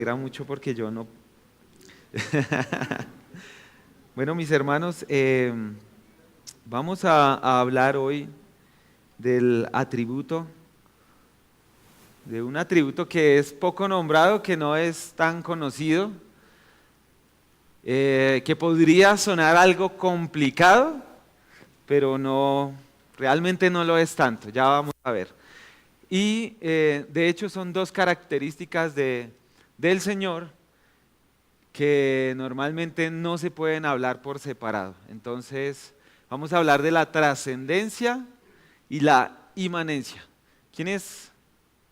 alegra mucho porque yo no. Bueno, mis hermanos, vamos a hablar hoy del atributo, de un atributo que es poco nombrado, que no es tan conocido, que podría sonar algo complicado, pero no, realmente no lo es tanto. Ya vamos a ver. Y de hecho son dos características del Señor que normalmente no se pueden hablar por separado. Entonces, vamos a hablar de la trascendencia y la inmanencia. ¿Quiénes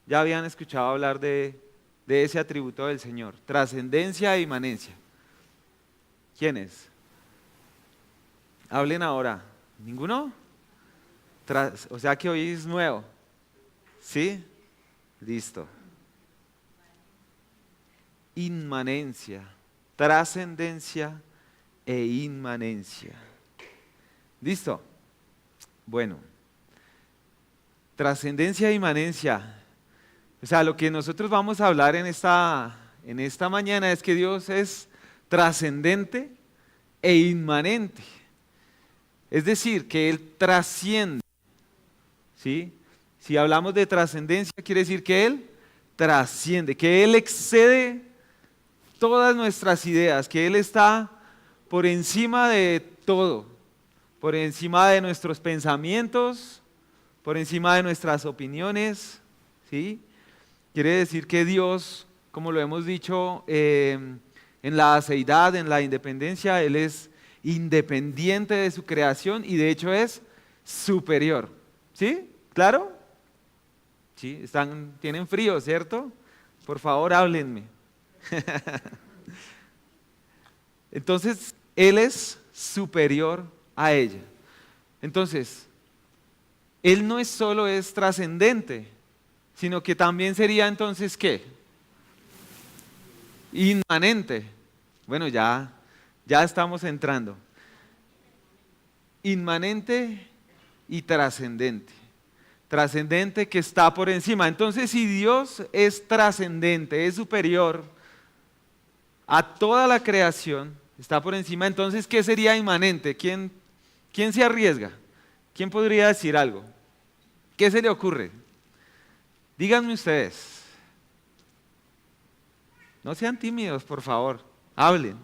ya habían escuchado hablar de ese atributo del Señor? Trascendencia e inmanencia. ¿Quiénes? Hablen ahora. ¿Ninguno? O sea que hoy es nuevo. ¿Sí? Listo. Inmanencia, trascendencia e inmanencia. ¿Listo? Bueno, trascendencia e inmanencia. O sea, lo que nosotros vamos a hablar en esta mañana es que Dios es trascendente e inmanente. Es decir, que Él trasciende. ¿Sí? Si hablamos de trascendencia, quiere decir que Él trasciende, que Él excede todas nuestras ideas, que Él está por encima de todo, por encima de nuestros pensamientos, por encima de nuestras opiniones, ¿sí? Quiere decir que Dios, como lo hemos dicho en la aceidad, en la independencia, Él es independiente de su creación y de hecho es superior, ¿sí? ¿Claro? ¿Sí? Tienen frío, ¿cierto? Por favor, háblenme. Entonces, Él es superior a ella. Entonces, Él no es solo es trascendente, sino que también sería entonces, ¿qué? Inmanente. Bueno, ya estamos entrando. Inmanente y trascendente. Trascendente que está por encima. Entonces, si Dios es trascendente, es superior a toda la creación, está por encima, entonces, ¿qué sería inmanente? ¿Quién se arriesga? ¿Quién podría decir algo? ¿Qué se le ocurre? Díganme ustedes. No sean tímidos, por favor. Hablen.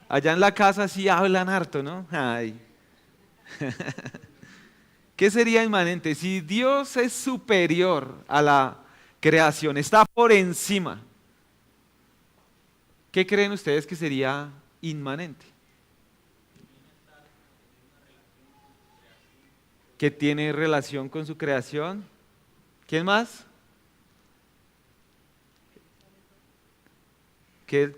Allá en la casa sí hablan harto, ¿no? Ay. ¿Qué sería inmanente? Si Dios es superior a la creación, está por encima, ¿qué creen ustedes que sería inmanente? ¿Que tiene relación con su creación? ¿Quién más? ¿Qué?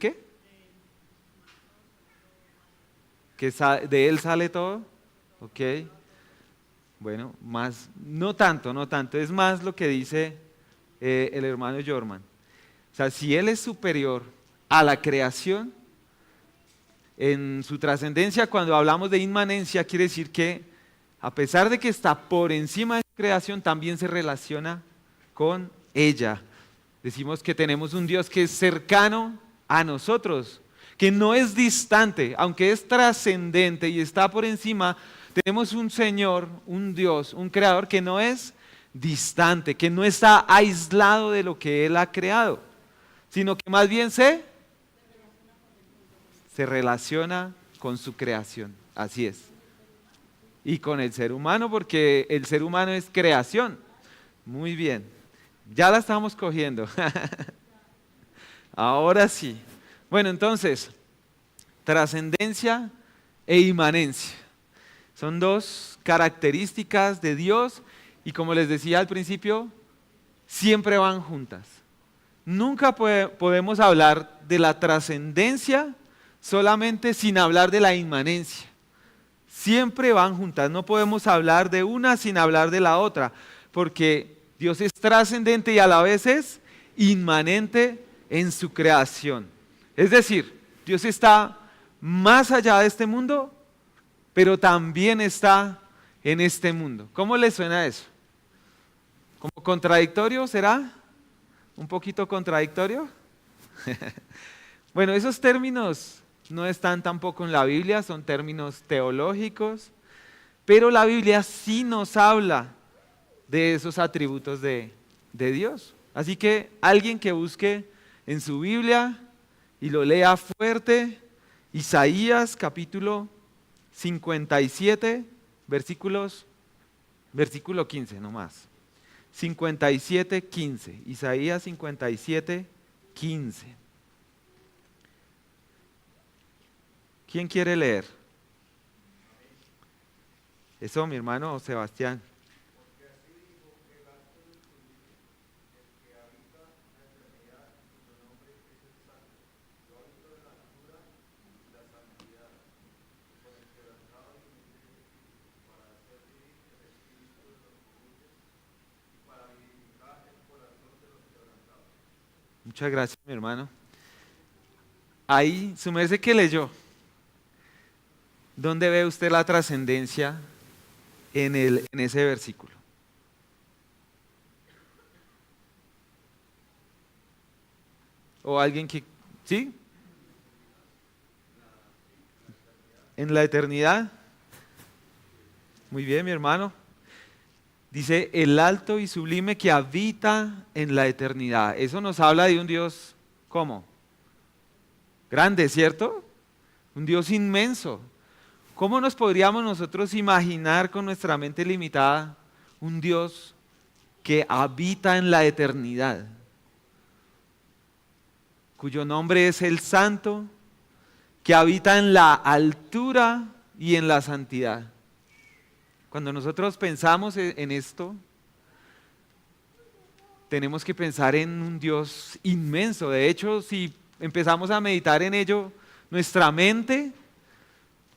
¿Que de Él sale todo? Ok. Bueno, más, no tanto, es más lo que dice el hermano Jorman. O sea, si Él es superior a la creación, en su trascendencia, cuando hablamos de inmanencia, quiere decir que a pesar de que está por encima de su creación, también se relaciona con ella. Decimos que tenemos un Dios que es cercano a nosotros, que no es distante, aunque es trascendente y está por encima. Tenemos un Señor, un Dios, un Creador que no es distante, que no está aislado de lo que Él ha creado, sino que más bien se relaciona con su creación. Así es. Y con el ser humano, porque el ser humano es creación. Muy bien. Ya la estamos cogiendo. Ahora sí. Bueno, entonces, trascendencia e inmanencia. Son dos características de Dios y como les decía al principio, siempre van juntas. Nunca podemos hablar de la trascendencia solamente sin hablar de la inmanencia. Siempre van juntas, no podemos hablar de una sin hablar de la otra, porque Dios es trascendente y a la vez es inmanente en su creación. Es decir, Dios está más allá de este mundo, pero también está en este mundo. ¿Cómo les suena eso? ¿Como contradictorio será? un poquito contradictorio? Bueno, esos términos no están tampoco en la Biblia, son términos teológicos, pero la Biblia sí nos habla de esos atributos de Dios. Así que alguien que busque en su Biblia y lo lea fuerte, Isaías capítulo 57, versículo 15 nomás. 57, 15. Isaías 57, 15. ¿Quién quiere leer? Eso, mi hermano Sebastián. Muchas gracias, mi hermano. Ahí, su merced que leyó, ¿dónde ve usted la trascendencia en ese versículo? ¿O alguien que, sí? ¿En la eternidad? Muy bien, mi hermano. Dice, el alto y sublime que habita en la eternidad. Eso nos habla de un Dios, ¿cómo? Grande, ¿cierto? Un Dios inmenso. ¿Cómo nos podríamos nosotros imaginar con nuestra mente limitada un Dios que habita en la eternidad? Cuyo nombre es el Santo, que habita en la altura y en la santidad. Cuando nosotros pensamos en esto, tenemos que pensar en un Dios inmenso. De hecho, si empezamos a meditar en ello, nuestra mente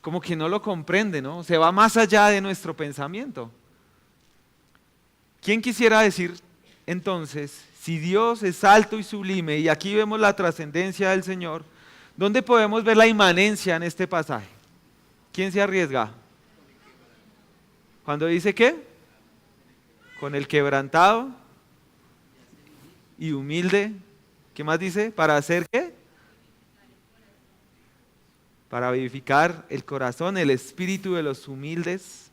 como que no lo comprende, ¿no? Se va más allá de nuestro pensamiento. ¿Quién quisiera decir entonces, si Dios es alto y sublime, y aquí vemos la trascendencia del Señor, ¿dónde podemos ver la inmanencia en este pasaje? ¿Quién se arriesga? Cuando dice ¿qué? Con el quebrantado y humilde. ¿Qué más dice? ¿Para hacer qué? Para vivificar el corazón, el espíritu de los humildes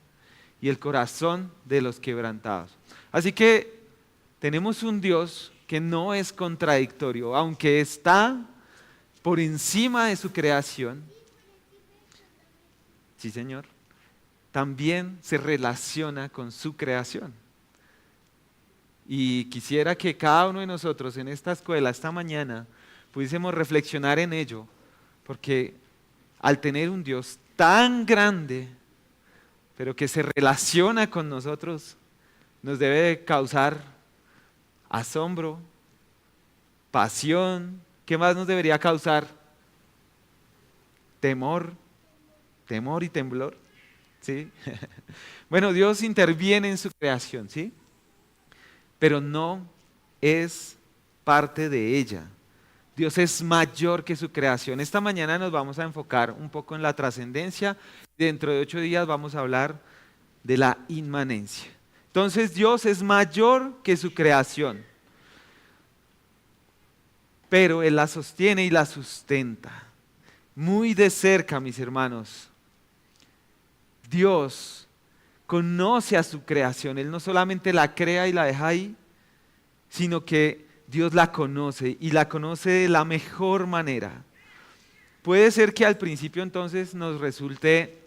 y el corazón de los quebrantados. Así que tenemos un Dios que no es contradictorio, aunque está por encima de su creación. Sí, Señor. También se relaciona con su creación. Y quisiera que cada uno de nosotros en esta escuela, esta mañana, pudiésemos reflexionar en ello, porque al tener un Dios tan grande, pero que se relaciona con nosotros, nos debe de causar asombro, pasión. ¿Qué más nos debería causar? Temor y temblor. ¿Sí? Bueno, Dios interviene en su creación, ¿sí? Pero no es parte de ella. Dios es mayor que su creación. Esta mañana nos vamos a enfocar un poco en la trascendencia. Dentro de 8 días vamos a hablar de la inmanencia. Entonces Dios es mayor que su creación, pero Él la sostiene y la sustenta. Muy de cerca, mis hermanos. Dios conoce a su creación. Él no solamente la crea y la deja ahí, sino que Dios la conoce y la conoce de la mejor manera. Puede ser que al principio entonces nos resulte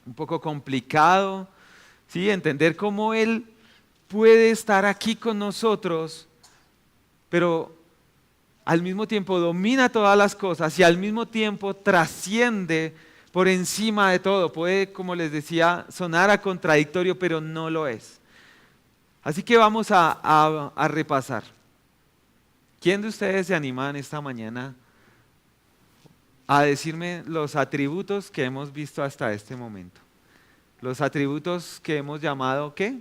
un poco complicado, ¿sí? Entender cómo Él puede estar aquí con nosotros, pero al mismo tiempo domina todas las cosas y al mismo tiempo trasciende por encima de todo. Puede, como les decía, sonar a contradictorio, pero no lo es. Así que vamos a repasar. ¿Quién de ustedes se animan esta mañana a decirme los atributos que hemos visto hasta este momento? Los atributos que hemos llamado, ¿qué?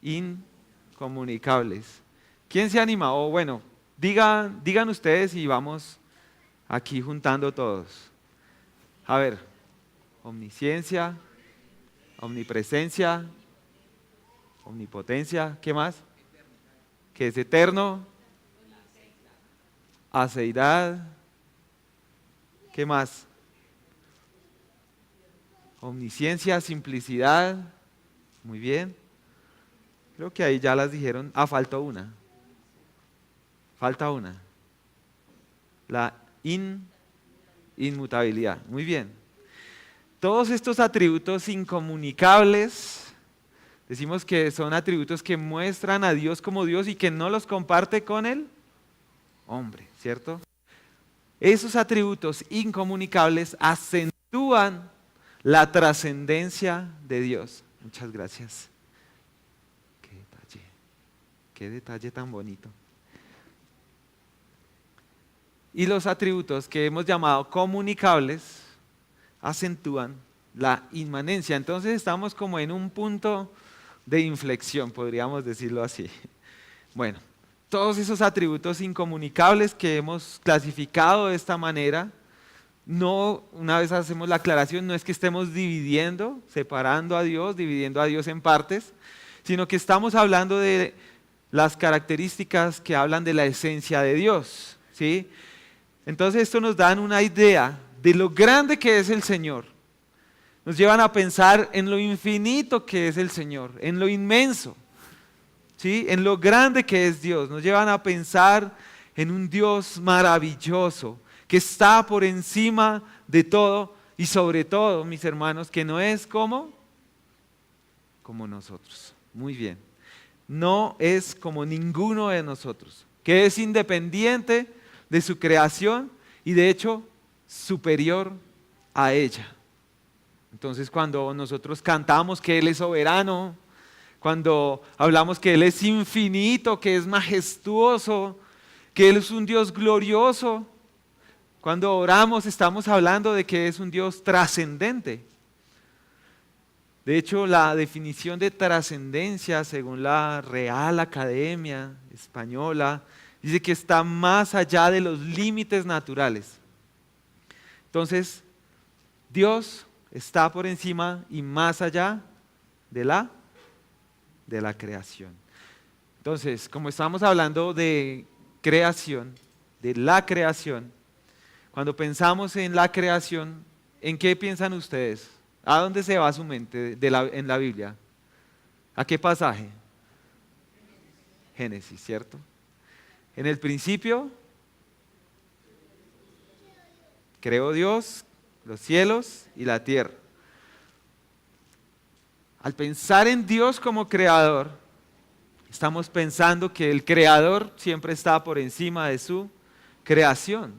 Incomunicables. ¿Quién se anima? O bueno, digan ustedes y vamos aquí juntando todos. A ver, omnisciencia, omnipresencia, omnipotencia, ¿qué más? que es eterno, aceidad, ¿qué más? Omnisciencia, simplicidad, muy bien. Creo que ahí ya las dijeron. Ah, falta una. Falta una. La inmutabilidad. Muy bien. Todos estos atributos incomunicables, decimos que son atributos que muestran a Dios como Dios y que no los comparte con el hombre, ¿cierto? Esos atributos incomunicables acentúan la trascendencia de Dios. Muchas gracias. Qué detalle tan bonito. Y los atributos que hemos llamado comunicables acentúan la inmanencia. Entonces estamos como en un punto de inflexión, podríamos decirlo así. Bueno, todos esos atributos incomunicables que hemos clasificado de esta manera, no, una vez hacemos la aclaración, no es que estemos dividiendo, separando a Dios, dividiendo a Dios en partes, sino que estamos hablando de las características que hablan de la esencia de Dios, ¿sí? Entonces esto nos da una idea de lo grande que es el Señor. Nos llevan a pensar en lo infinito que es el Señor, en lo inmenso, ¿sí? En lo grande que es Dios. Nos llevan a pensar en un Dios maravilloso, que está por encima de todo y sobre todo, mis hermanos, que no es como nosotros. Muy bien. No es como ninguno de nosotros, que es independiente de su creación y de hecho superior a ella. Entonces cuando nosotros cantamos que Él es soberano, cuando hablamos que Él es infinito, que es majestuoso, que Él es un Dios glorioso, cuando oramos estamos hablando de que es un Dios trascendente. De hecho, la definición de trascendencia, según la Real Academia Española, dice que está más allá de los límites naturales. Entonces, Dios está por encima y más allá de la creación. Entonces, como estamos hablando de creación, de la creación, cuando pensamos en la creación, ¿en qué piensan ustedes? ¿A dónde se va su mente en la Biblia? ¿A qué pasaje? Génesis, ¿cierto? En el principio, creó Dios los cielos y la tierra. Al pensar en Dios como creador, estamos pensando que el creador siempre está por encima de su creación.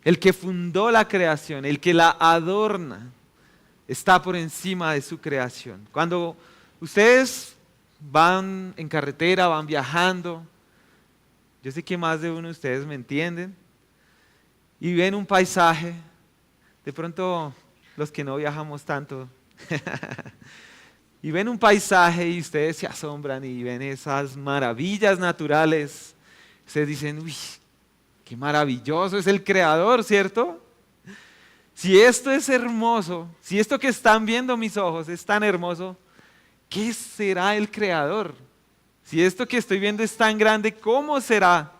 El que fundó la creación, el que la adorna, está por encima de su creación. Cuando ustedes van en carretera, van viajando, yo sé que más de uno de ustedes me entienden, y ven un paisaje, de pronto los que no viajamos tanto, y ven un paisaje y ustedes se asombran y ven esas maravillas naturales, ustedes dicen, uy, qué maravilloso es el creador, ¿cierto? Si esto es hermoso, si esto que están viendo mis ojos es tan hermoso, ¿qué será el creador? Si esto que estoy viendo es tan grande, ¿cómo será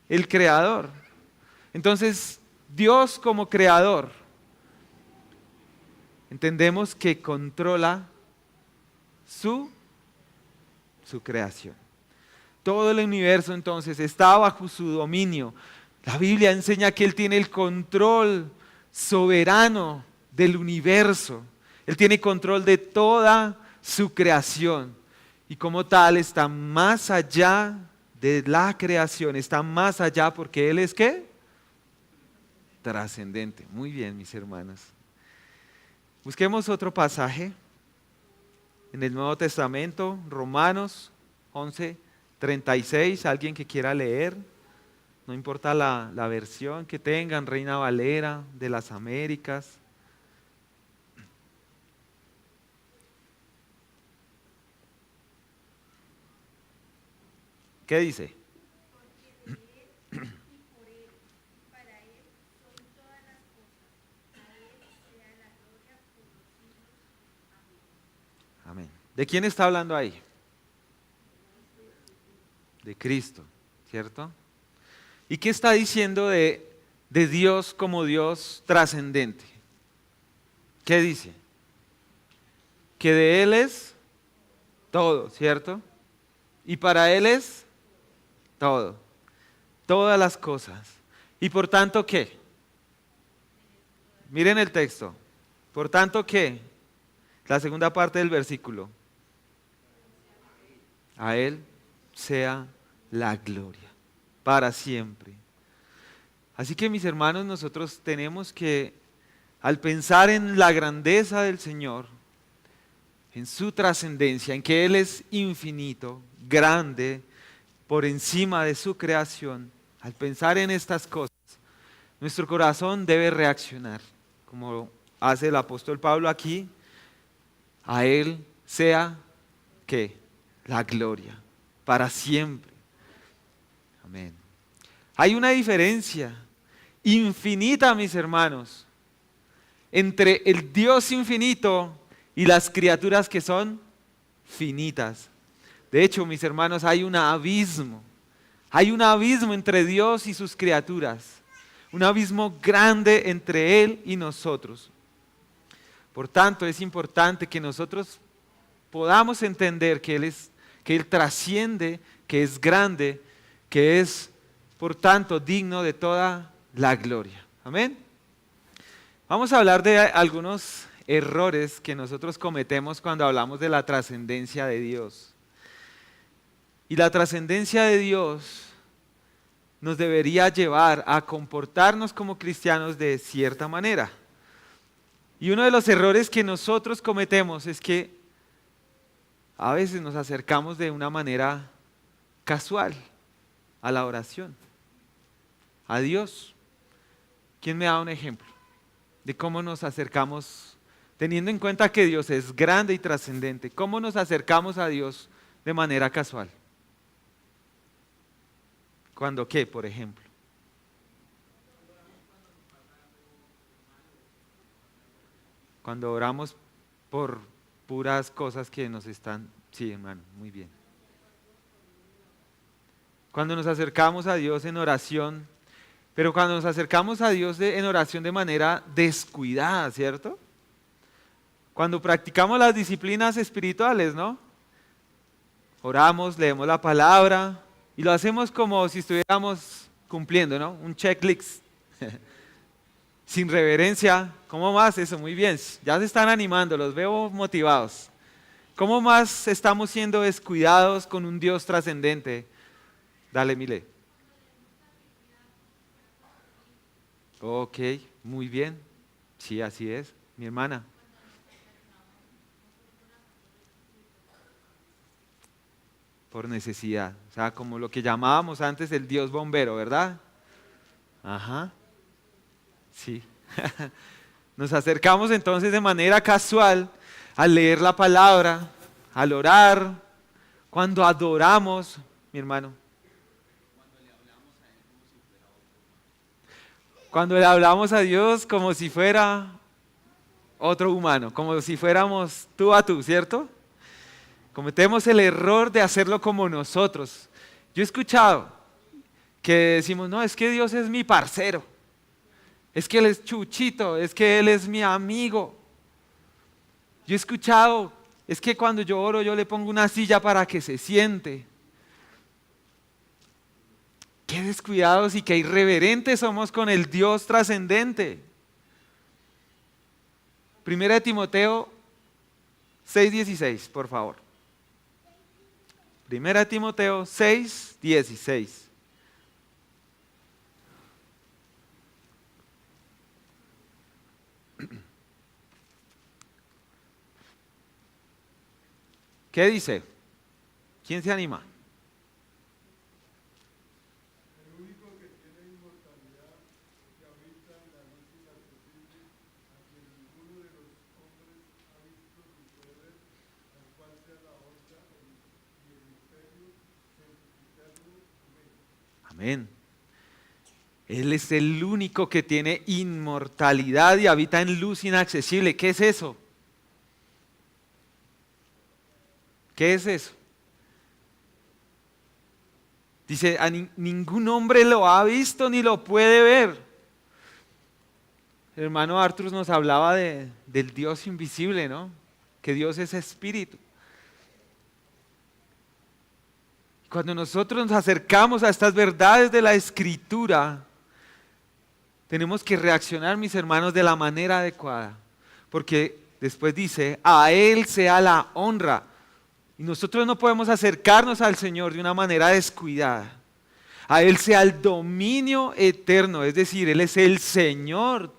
el creador? Entonces, Dios como creador, entendemos que controla su creación. Todo el universo entonces está bajo su dominio. La Biblia enseña que Él tiene el control soberano del universo. Él tiene control de toda su creación. Y como tal está más allá de la creación, está más allá porque Él es ¿qué? Trascendente. Muy bien, mis hermanos. Busquemos otro pasaje en el Nuevo Testamento, Romanos 11:36. Alguien que quiera leer, no importa la versión que tengan, Reina Valera, de las Américas. ¿Qué dice? Amén. ¿De quién está hablando ahí? Cristo, ¿cierto? ¿Y qué está diciendo de Dios como Dios trascendente? ¿Qué dice? Que de Él es todo, ¿cierto? Y para Él es todo, todas las cosas. ¿Y por tanto qué? Miren el texto. Por tanto qué? La segunda parte del versículo. A Él sea la gloria para siempre. Así que mis hermanos, nosotros tenemos que, al pensar en la grandeza del Señor, en su trascendencia, en que Él es infinito, grande, por encima de su creación, al pensar en estas cosas, nuestro corazón debe reaccionar, como hace el apóstol Pablo aquí. A Él sea, ¿qué? La gloria, para siempre. Amén. Hay una diferencia infinita, mis hermanos, entre el Dios infinito y las criaturas que son finitas. De hecho, mis hermanos, hay un abismo entre Dios y sus criaturas, un abismo grande entre Él y nosotros. Por tanto, es importante que nosotros podamos entender que Él trasciende, que es grande, que es, por tanto, digno de toda la gloria. Amén. Vamos a hablar de algunos errores que nosotros cometemos cuando hablamos de la trascendencia de Dios. Y la trascendencia de Dios nos debería llevar a comportarnos como cristianos de cierta manera. Y uno de los errores que nosotros cometemos es que a veces nos acercamos de una manera casual a la oración, a Dios. ¿Quién me da un ejemplo de cómo nos acercamos, teniendo en cuenta que Dios es grande y trascendente? ¿Cómo nos acercamos a Dios de manera casual? ¿Cuándo qué, por ejemplo? Cuando oramos por puras cosas que nos están... Sí, hermano, muy bien. Cuando nos acercamos a Dios en oración, pero cuando nos acercamos a Dios en oración de manera descuidada, ¿cierto? Cuando practicamos las disciplinas espirituales, ¿no? Oramos, leemos la palabra y lo hacemos como si estuviéramos cumpliendo, ¿no? Un checklist. Sin reverencia. ¿Cómo más eso? Muy bien. Ya se están animando, los veo motivados. ¿Cómo más estamos siendo descuidados con un Dios trascendente? Dale, Mile. Ok, muy bien. Sí, así es, mi hermana. Por necesidad. O sea, como lo que llamábamos antes el Dios bombero, ¿verdad? Ajá. Sí. Nos acercamos entonces de manera casual al leer la palabra, al orar, cuando adoramos, mi hermano. Cuando le hablamos a Dios como si fuera otro humano, como si fuéramos tú a tú, ¿cierto? Cometemos el error de hacerlo como nosotros. Yo he escuchado que decimos, no, es que Dios es mi parcero, es que Él es Chuchito, es que Él es mi amigo. Yo he escuchado, es que cuando yo oro yo le pongo una silla para que se siente. Qué descuidados y qué irreverentes somos con el Dios trascendente. Primera de Timoteo 6:16, por favor. Primera de Timoteo 6:16. ¿Qué dice? ¿Quién se anima? Amén. Él es el único que tiene inmortalidad y habita en luz inaccesible. ¿Qué es eso? ¿Qué es eso? Dice, ningún hombre lo ha visto ni lo puede ver. El hermano Arthur nos hablaba del Dios invisible, ¿no? Que Dios es espíritu. Cuando nosotros nos acercamos a estas verdades de la Escritura, tenemos que reaccionar, mis hermanos, de la manera adecuada. Porque después dice, a Él sea la honra. Y nosotros no podemos acercarnos al Señor de una manera descuidada. A Él sea el dominio eterno, es decir, Él es el Señor.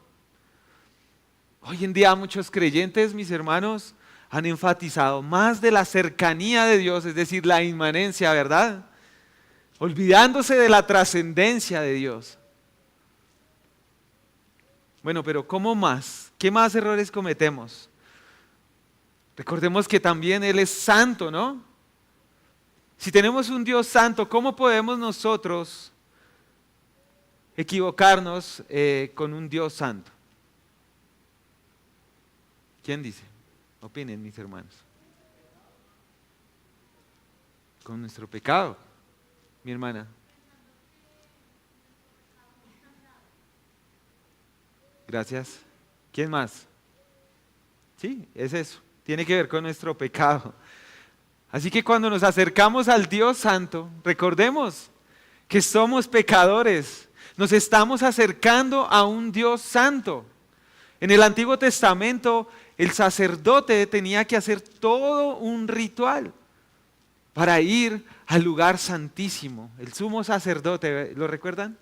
Hoy en día muchos creyentes, mis hermanos, han enfatizado más de la cercanía de Dios, es decir, la inmanencia, ¿verdad? Olvidándose de la trascendencia de Dios. Bueno, pero ¿cómo más? ¿Qué más errores cometemos? Recordemos que también Él es santo, ¿no? Si tenemos un Dios santo, ¿cómo podemos nosotros equivocarnos con un Dios santo? ¿Quién dice? Opinen, mis hermanos. Con nuestro pecado, mi hermana. Gracias. ¿Quién más? Sí, es eso. Tiene que ver con nuestro pecado. Así que cuando nos acercamos al Dios Santo, recordemos que somos pecadores. Nos estamos acercando a un Dios Santo. En el Antiguo Testamento, el sacerdote tenía que hacer todo un ritual para ir al lugar santísimo. El sumo sacerdote, ¿lo recuerdan?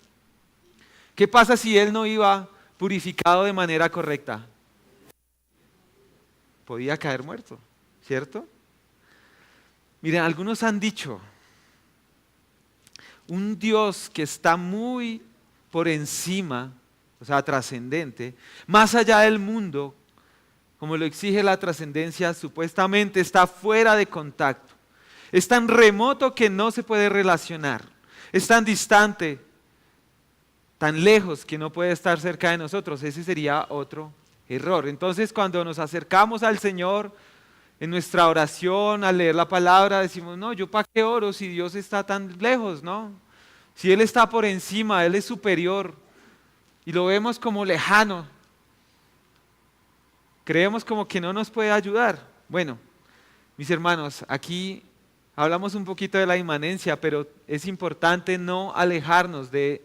¿Qué pasa si él no iba purificado de manera correcta? Podía caer muerto, ¿cierto? Miren, algunos han dicho, un Dios que está muy por encima, o sea, trascendente, más allá del mundo, como lo exige la trascendencia, supuestamente está fuera de contacto. Es tan remoto que no se puede relacionar. Es tan distante, tan lejos que no puede estar cerca de nosotros. Ese sería otro error. Entonces, cuando nos acercamos al Señor en nuestra oración, al leer la palabra, decimos, no, ¿yo para qué oro si Dios está tan lejos, no? Si Él está por encima, Él es superior y lo vemos como lejano. Creemos como que no nos puede ayudar. Bueno, mis hermanos, aquí hablamos un poquito de la inmanencia, pero es importante no alejarnos de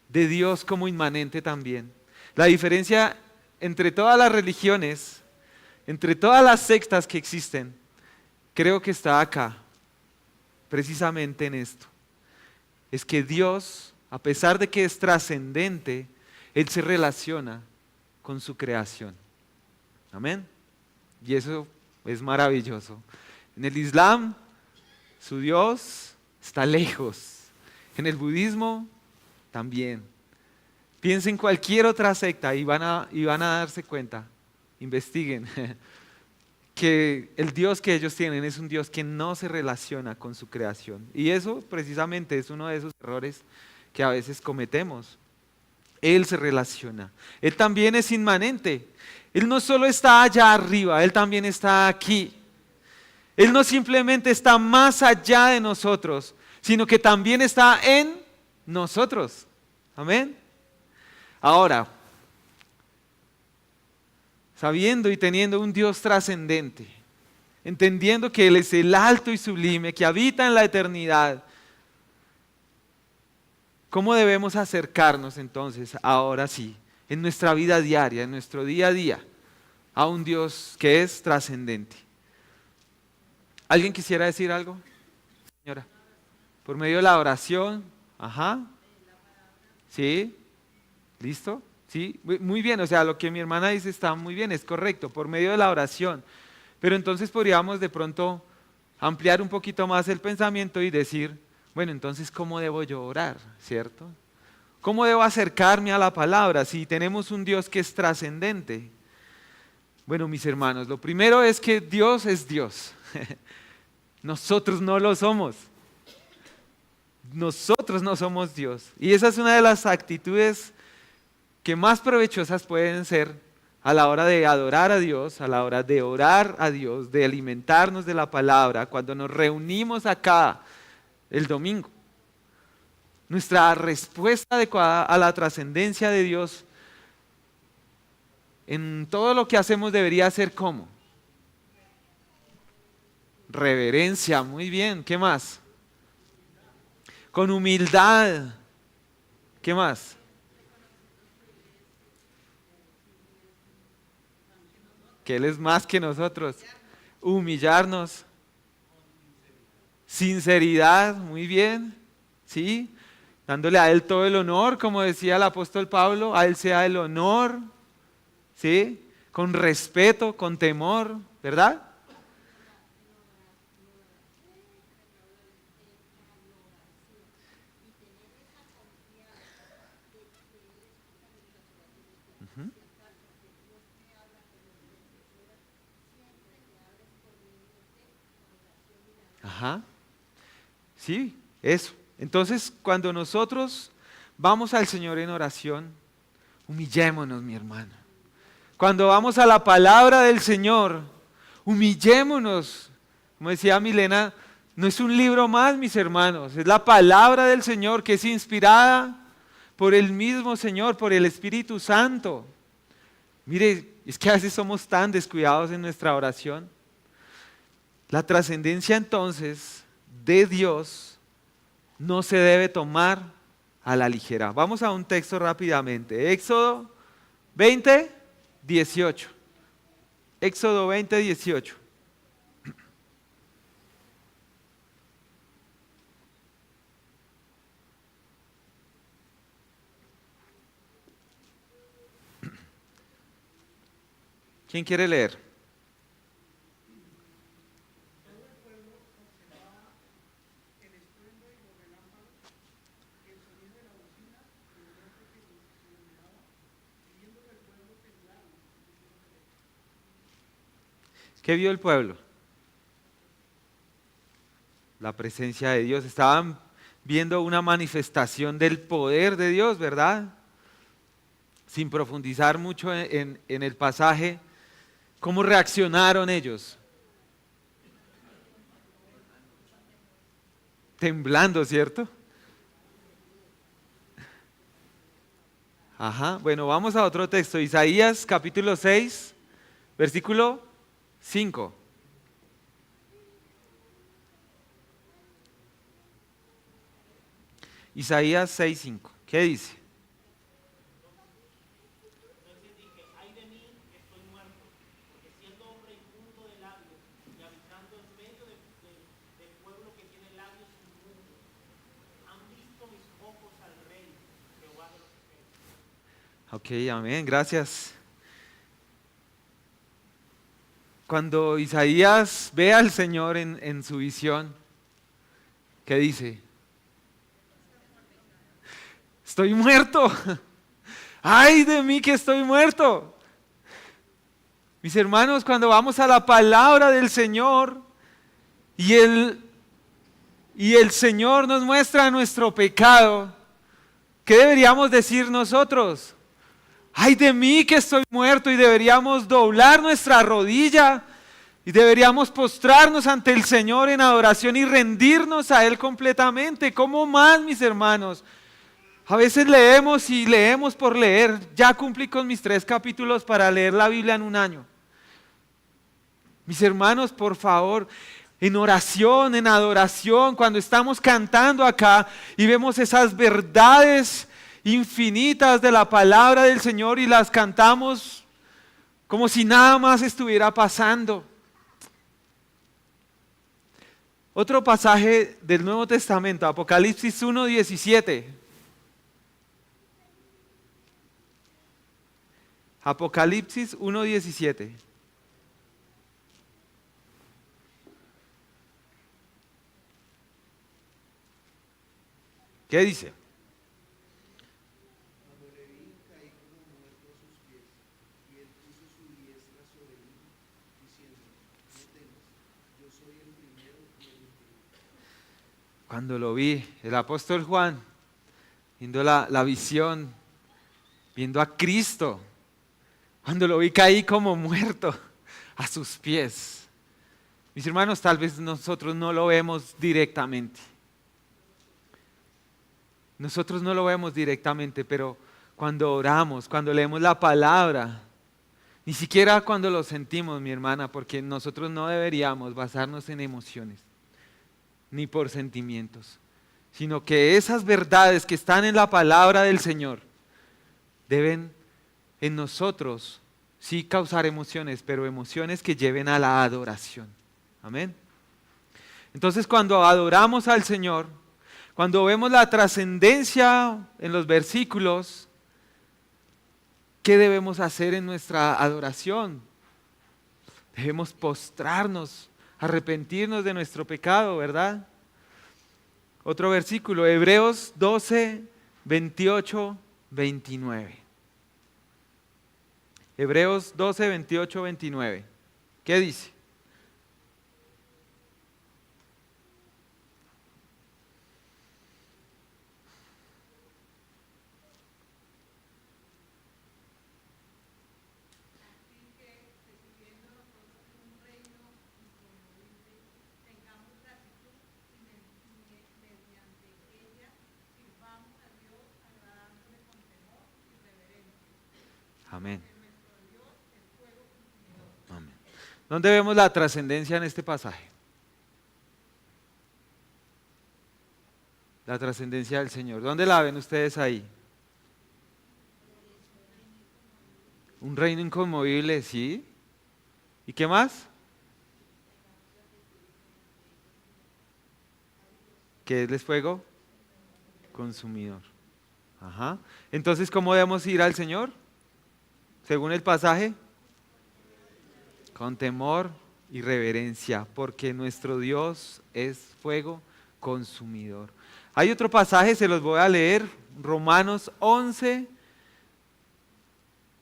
Dios como inmanente también. La diferencia entre todas las religiones, entre todas las sectas que existen, creo que está acá, precisamente en esto. Es que Dios, a pesar de que es trascendente, Él se relaciona con su creación. Amén. Y eso es maravilloso. En el Islam, su Dios está lejos. En el budismo, también. Piensen en cualquier otra secta y van a darse cuenta, investiguen, que el Dios que ellos tienen es un Dios que no se relaciona con su creación. Y eso precisamente es uno de esos errores que a veces cometemos. Él se relaciona. Él también es inmanente. Él no solo está allá arriba, Él también está aquí. Él no simplemente está más allá de nosotros, sino que también está en nosotros. Amén. Ahora, sabiendo y teniendo un Dios trascendente, entendiendo que Él es el alto y sublime, que habita en la eternidad, ¿cómo debemos acercarnos entonces, ahora sí, en nuestra vida diaria, en nuestro día a día, a un Dios que es trascendente? ¿Alguien quisiera decir algo, señora? Por medio de la oración, ajá, ¿sí? ¿Listo? Sí, muy bien, o sea, lo que mi hermana dice está muy bien, es correcto, por medio de la oración. Pero entonces podríamos de pronto ampliar un poquito más el pensamiento y decir, bueno, entonces, ¿cómo debo yo orar? ¿Cierto? ¿Cómo debo acercarme a la palabra si tenemos un Dios que es trascendente? Bueno, mis hermanos, lo primero es que Dios es Dios. Nosotros no lo somos. Nosotros no somos Dios. Y esa es una de las actitudes que más provechosas pueden ser a la hora de adorar a Dios, a la hora de orar a Dios, de alimentarnos de la palabra, cuando nos reunimos acá el domingo. Nuestra respuesta adecuada a la trascendencia de Dios en todo lo que hacemos debería ser ¿cómo? Reverencia, muy bien. ¿Qué más? Con humildad. ¿Qué más? Que Él es más que nosotros. Humillarnos. Sinceridad, muy bien. ¿Sí? Dándole a Él todo el honor, como decía el apóstol Pablo, a Él sea el honor. ¿Sí? Con respeto, con temor, ¿verdad? Ajá. Sí, eso. Entonces, cuando nosotros vamos al Señor en oración, humillémonos, mi hermano. Cuando vamos a la palabra del Señor, humillémonos. Como decía Milena, no es un libro más, mis hermanos, es la palabra del Señor que es inspirada por el mismo Señor, por el Espíritu Santo. Mire, es que a veces somos tan descuidados en nuestra oración. La trascendencia entonces de Dios no se debe tomar a la ligera. Vamos a un texto rápidamente. Éxodo 20, 18. Éxodo 20, 18. ¿Quién quiere leer? ¿Qué vio el pueblo? La presencia de Dios. Estaban viendo una manifestación del poder de Dios, ¿verdad? Sin profundizar mucho en el pasaje, ¿cómo reaccionaron ellos? Temblando, ¿cierto? Ajá, bueno, vamos a otro texto, Isaías capítulo 6, versículo 5. Isaías 6, 5. ¿Qué dice? Ok, amén, gracias. Cuando Isaías ve al Señor en su visión, ¿qué dice? Estoy muerto. ¡Ay de mí que estoy muerto! Mis hermanos, cuando vamos a la palabra del Señor y el Señor nos muestra nuestro pecado, ¿qué deberíamos decir nosotros? ¡Ay de mí que estoy muerto! Y deberíamos doblar nuestra rodilla y deberíamos postrarnos ante el Señor en adoración y rendirnos a Él completamente. ¿Cómo más, mis hermanos? A veces leemos y leemos por leer. Ya cumplí con mis 3 capítulos para leer la Biblia en un año. Mis hermanos, por favor, en oración, en adoración, cuando estamos cantando acá y vemos esas verdades infinitas de la palabra del Señor y las cantamos como si nada más estuviera pasando. Otro pasaje del Nuevo Testamento, Apocalipsis 1:17. Apocalipsis 1:17. ¿Qué dice? Cuando lo vi, el apóstol Juan, viendo la visión, viendo a Cristo, cuando lo vi caí como muerto a sus pies. Mis hermanos, tal vez nosotros no lo vemos directamente. Nosotros no lo vemos directamente, pero cuando oramos, cuando leemos la palabra, ni siquiera cuando lo sentimos, mi hermana, porque nosotros no deberíamos basarnos en emociones, ni por sentimientos, sino que esas verdades que están en la palabra del Señor deben en nosotros sí causar emociones, pero emociones que lleven a la adoración. Amén. Entonces, cuando adoramos al Señor, cuando vemos la trascendencia en los versículos, ¿qué debemos hacer en nuestra adoración? Debemos postrarnos, arrepentirnos de nuestro pecado, ¿verdad? Otro versículo, Hebreos 12, 28, 29. Hebreos 12, 28, 29. ¿Qué dice? Amén. Amén. ¿Dónde vemos la trascendencia en este pasaje? La trascendencia del Señor. ¿Dónde la ven ustedes ahí? Un reino inconmovible, ¿sí? ¿Y qué más? ¿Qué es el fuego? Consumidor. Ajá. Entonces, ¿cómo debemos ir al Señor? Según el pasaje, con temor y reverencia, porque nuestro Dios es fuego consumidor. Hay otro pasaje, se los voy a leer, Romanos 11,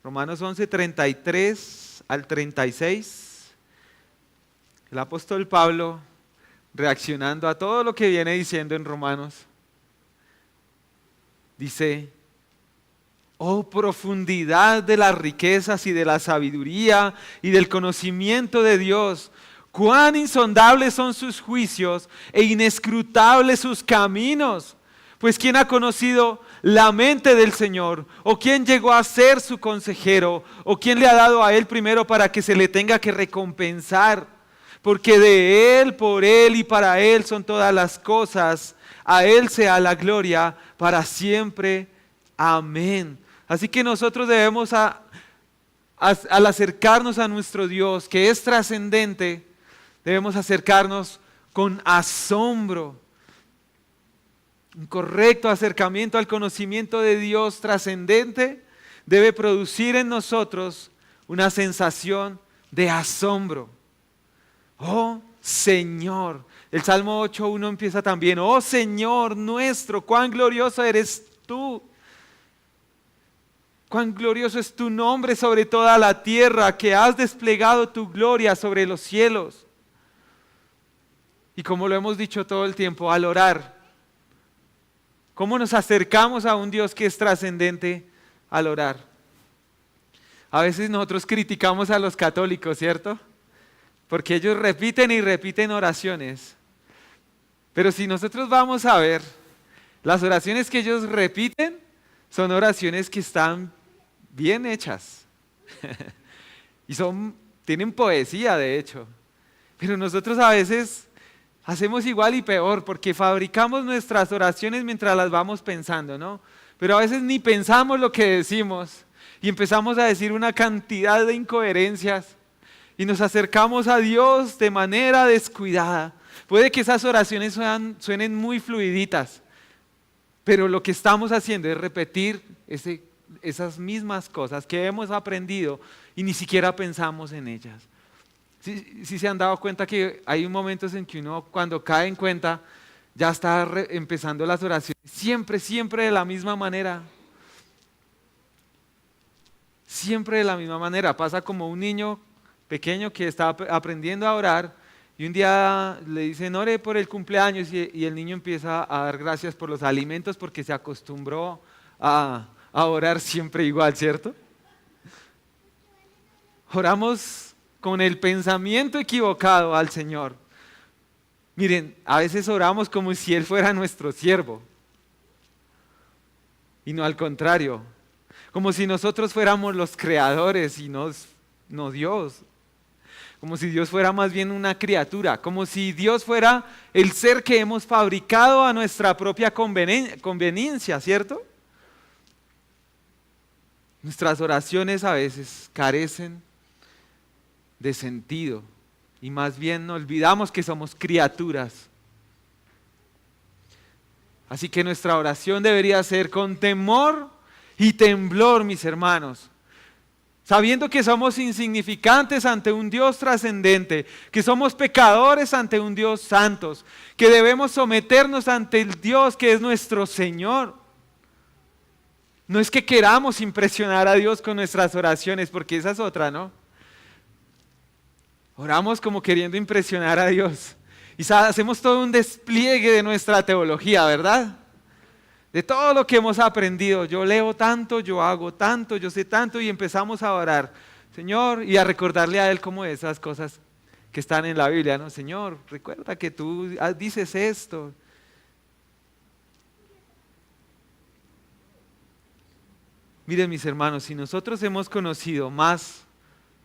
33 al 36. El apóstol Pablo, reaccionando a todo lo que viene diciendo en Romanos, dice: oh profundidad de las riquezas y de la sabiduría y del conocimiento de Dios, cuán insondables son sus juicios e inescrutables sus caminos. Pues ¿quién ha conocido la mente del Señor? ¿O quién llegó a ser su consejero? ¿O quién le ha dado a él primero para que se le tenga que recompensar? Porque de él, por él y para él son todas las cosas. A él sea la gloria para siempre. Amén. Así que nosotros debemos, al acercarnos a nuestro Dios, que es trascendente, debemos acercarnos con asombro. Un correcto acercamiento al conocimiento de Dios trascendente debe producir en nosotros una sensación de asombro. Oh Señor, el Salmo 8.1 empieza también: oh Señor nuestro, cuán glorioso eres tú. Cuán glorioso es tu nombre sobre toda la tierra, que has desplegado tu gloria sobre los cielos. Y como lo hemos dicho todo el tiempo, al orar, ¿cómo nos acercamos a un Dios que es trascendente al orar? A veces nosotros criticamos a los católicos, ¿cierto? Porque ellos repiten y repiten oraciones. Pero si nosotros vamos a ver, las oraciones que ellos repiten son oraciones que están bien hechas. Y tienen poesía, de hecho. Pero nosotros a veces hacemos igual y peor, porque fabricamos nuestras oraciones mientras las vamos pensando, ¿no? Pero a veces ni pensamos lo que decimos y empezamos a decir una cantidad de incoherencias y nos acercamos a Dios de manera descuidada. Puede que esas oraciones suenen muy fluiditas, pero lo que estamos haciendo es repetir esas mismas cosas que hemos aprendido y ni siquiera pensamos en ellas. ¿Sí se han dado cuenta que hay momentos en que uno, cuando cae en cuenta, ya está empezando las oraciones siempre de la misma manera? Siempre de la misma manera. Pasa como un niño pequeño que está aprendiendo a orar y un día le dicen: ore por el cumpleaños, y el niño empieza a dar gracias por los alimentos porque se acostumbró a orar siempre igual, ¿cierto? Oramos con el pensamiento equivocado al Señor. Miren, a veces oramos como si Él fuera nuestro siervo. y no al contrario. Como si nosotros fuéramos los creadores y no Dios. Como si Dios fuera más bien una criatura, como si Dios fuera el ser que hemos fabricado a nuestra propia conveniencia, ¿cierto? Nuestras oraciones a veces carecen de sentido y más bien olvidamos que somos criaturas. Así que nuestra oración debería ser con temor y temblor, mis hermanos. Sabiendo que somos insignificantes ante un Dios trascendente, que somos pecadores ante un Dios santo, que debemos someternos ante el Dios que es nuestro Señor. No es que queramos impresionar a Dios con nuestras oraciones, porque esa es otra, ¿no? Oramos como queriendo impresionar a Dios. Y hacemos todo un despliegue de nuestra teología, ¿verdad? De todo lo que hemos aprendido, yo leo tanto, yo hago tanto, yo sé tanto y empezamos a orar, Señor, y a recordarle a Él como esas cosas que están en la Biblia, ¿no? Señor, recuerda que tú dices esto. Miren mis hermanos, si nosotros hemos conocido más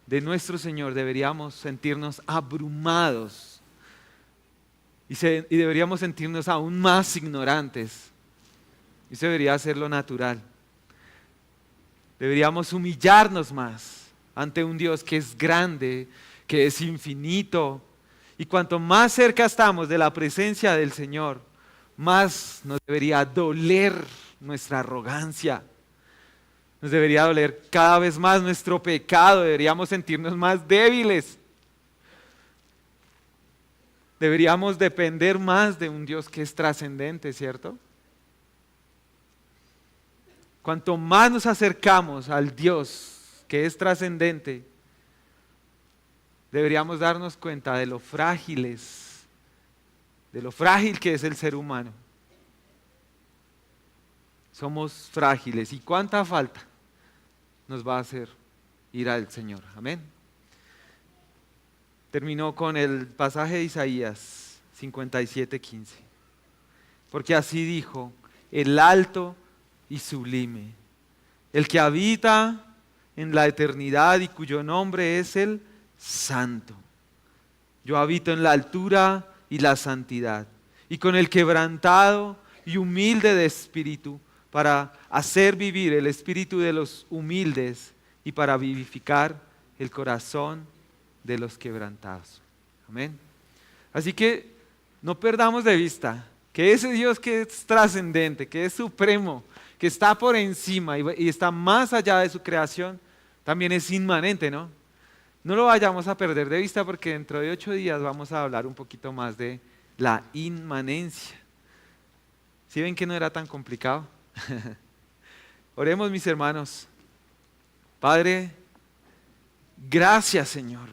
de nuestro Señor, deberíamos sentirnos abrumados y deberíamos sentirnos aún más ignorantes. Eso debería ser lo natural. Deberíamos humillarnos más ante un Dios que es grande, que es infinito. Y cuanto más cerca estamos de la presencia del Señor, más nos debería doler nuestra arrogancia. Nos debería doler cada vez más nuestro pecado. Deberíamos sentirnos más débiles. Deberíamos depender más de un Dios que es trascendente, ¿cierto? Cuanto más nos acercamos al Dios que es trascendente, deberíamos darnos cuenta de lo frágil que es el ser humano. Somos frágiles. ¿Y cuánta falta nos va a hacer ir al Señor? Amén. Terminó con el pasaje de Isaías 57:15. Porque así dijo el alto y sublime, el que habita en la eternidad y cuyo nombre es el Santo. Yo habito en la altura y la santidad, y con el quebrantado y humilde de espíritu, para hacer vivir el espíritu de los humildes y para vivificar el corazón de los quebrantados. Amén. Así que no perdamos de vista que ese Dios que es trascendente, que es supremo, que está por encima y está más allá de su creación, también es inmanente, ¿no? No lo vayamos a perder de vista porque dentro de 8 días vamos a hablar un poquito más de la inmanencia. ¿Sí ven que no era tan complicado? Oremos, mis hermanos. Padre, gracias, Señor.